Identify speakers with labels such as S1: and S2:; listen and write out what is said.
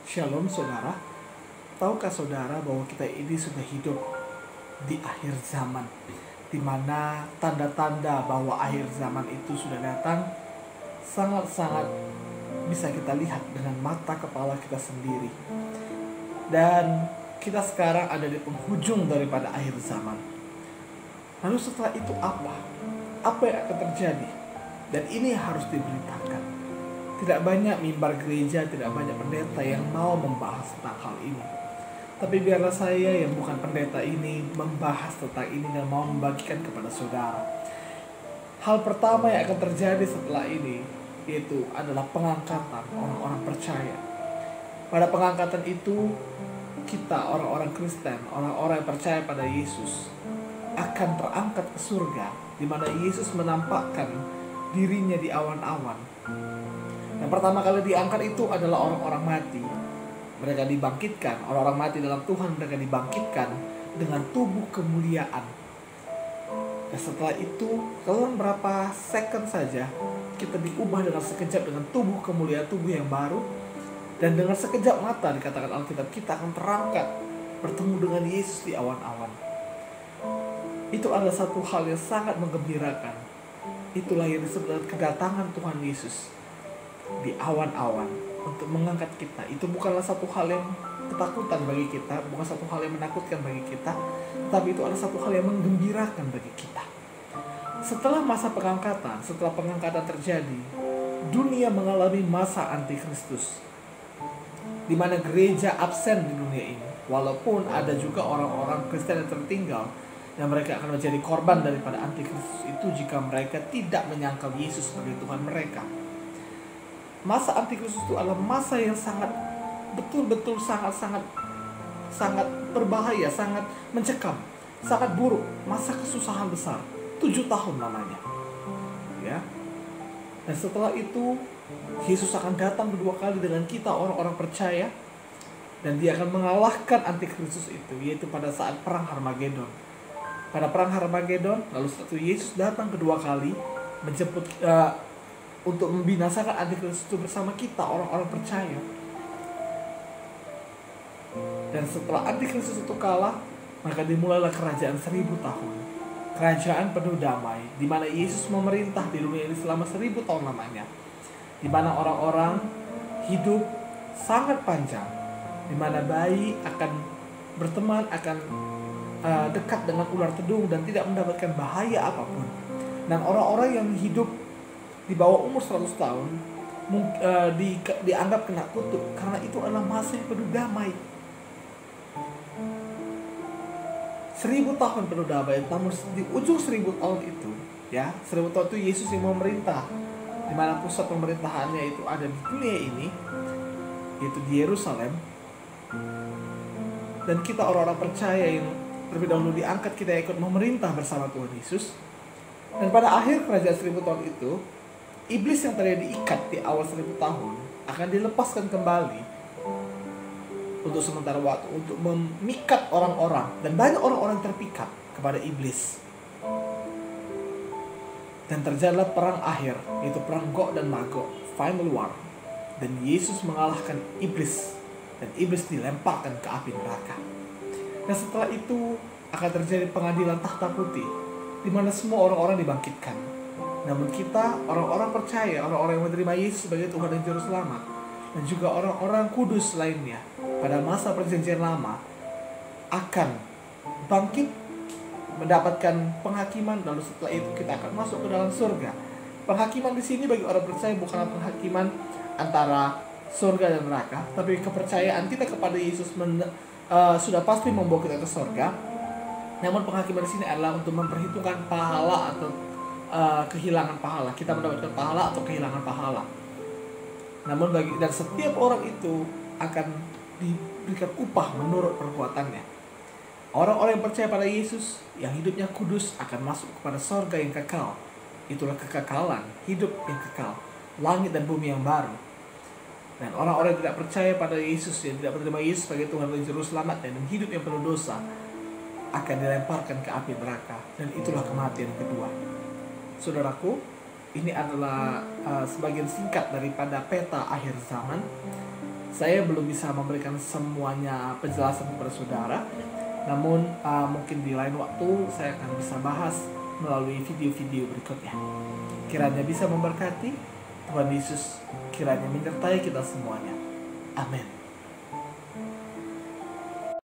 S1: Shalom saudara, tahukah saudara bahwa kita ini sudah hidup di akhir zaman, di mana tanda-tanda bahwa akhir zaman itu sudah datang sangat-sangat bisa kita lihat dengan mata kepala kita sendiri. Dan kita sekarang ada di penghujung daripada akhir zaman. Lalu setelah itu apa? Apa yang akan terjadi? Dan ini harus diberitakan. Tidak banyak mimbar gereja, tidak banyak pendeta yang mau membahas tentang hal ini. Tapi biarlah saya yang bukan pendeta ini membahas tentang ini dan mau membagikan kepada saudara. Hal pertama yang akan terjadi setelah ini yaitu adalah pengangkatan orang-orang percaya. Pada pengangkatan itu kita orang-orang Kristen, orang-orang yang percaya pada Yesus akan terangkat ke surga, di mana Yesus menampakkan dirinya di awan-awan. Yang pertama kali diangkat itu adalah orang-orang mati. Mereka dibangkitkan, orang-orang mati dalam Tuhan mereka dibangkitkan dengan tubuh kemuliaan. Dan setelah itu, dalam berapa second saja, kita diubah dengan sekejap dengan tubuh kemuliaan, tubuh yang baru. Dan dengan sekejap mata dikatakan Alkitab, kita akan terangkat bertemu dengan Yesus di awan-awan. Itu adalah satu hal yang sangat menggembirakan. Itulah yang disebut kedatangan Tuhan Yesus di awan-awan untuk mengangkat kita. Itu bukanlah satu hal yang ketakutan bagi kita, bukan satu hal yang menakutkan bagi kita, tapi itu adalah satu hal yang menggembirakan bagi kita. Setelah masa pengangkatan, setelah pengangkatan terjadi, dunia mengalami masa antikristus, di mana gereja absen di dunia ini. Walaupun ada juga orang-orang Kristen yang tertinggal, dan mereka akan menjadi korban daripada antikristus itu jika mereka tidak menyangkal Yesus sebagai Tuhan mereka. Masa antikristus itu adalah masa yang sangat betul-betul sangat berbahaya, sangat mencekam, sangat buruk, masa kesusahan besar, 7 tahun lamanya. Ya. Dan setelah itu Yesus akan datang kedua kali dengan kita orang-orang percaya, dan dia akan mengalahkan antikristus itu, yaitu pada saat perang Harmagedon. Pada perang Harmagedon, lalu setelah itu Yesus datang kedua kali menjemput untuk membinasakan antikristus itu bersama kita orang-orang percaya. Dan setelah antikristus itu kalah, maka dimulailah kerajaan 1000 tahun. Kerajaan penuh damai, di mana Yesus memerintah di dunia ini selama 1000 tahun lamanya. Di mana orang-orang hidup sangat panjang, di mana bayi akan berteman, akan dekat dengan ular tedung dan tidak mendapatkan bahaya apapun. Dan orang-orang yang hidup di bawah umur 100 tahun dianggap kena kutuk, karena itu adalah masa yang penuh damai. 1000 tahun penuh damai, namun di ujung 1000 tahun itu, ya, 1000 tahun itu Yesus yang memerintah, di mana pusat pemerintahannya itu ada di dunia ini, yaitu di Yerusalem. Dan kita orang-orang percaya yang terlebih dahulu diangkat, kita ikut memerintah bersama Tuhan Yesus. Dan pada akhir kerajaan 1000 tahun itu, iblis yang tadi diikat di awal 1000 tahun akan dilepaskan kembali untuk sementara waktu, untuk memikat orang-orang. Dan banyak orang-orang terpikat kepada iblis. Dan terjadilah perang akhir, yaitu perang Gog dan Magog, final war. Dan Yesus mengalahkan iblis, dan iblis dilemparkan ke api neraka. Dan setelah itu akan terjadi pengadilan tahta putih, di mana semua orang-orang dibangkitkan. Namun kita, orang-orang percaya, orang-orang yang menerima Yesus sebagai Tuhan dan Juru Selamat, dan juga orang-orang kudus lainnya pada masa perjanjian lama akan bangkit, mendapatkan penghakiman, lalu setelah itu kita akan masuk ke dalam surga. Penghakiman di sini bagi orang percaya bukanlah penghakiman antara surga dan neraka, tapi kepercayaan kita kepada Yesus sudah pasti membawa kita ke surga. Namun penghakiman di sini adalah untuk memperhitungkan pahala atau kehilangan pahala. Kita mendapatkan pahala atau kehilangan pahala. Namun dan setiap orang itu akan diberikan upah menurut perbuatannya. Orang-orang yang percaya pada Yesus, yang hidupnya kudus, akan masuk kepada surga yang kekal. Itulah kekekalan, hidup yang kekal, langit dan bumi yang baru. Dan orang-orang yang tidak percaya pada Yesus, yang tidak menerima Yesus sebagai Tuhan dan Juru Selamat, dan hidup yang penuh dosa, akan dilemparkan ke api neraka. Dan itulah kematian kedua. Saudaraku, ini adalah sebagian singkat daripada peta akhir zaman. Saya belum bisa memberikan semuanya penjelasan kepada saudara, namun mungkin di lain waktu saya akan bisa bahas melalui video-video berikutnya. Kiranya bisa memberkati. Tuhan Yesus kiranya menyertai kita semuanya. Amin.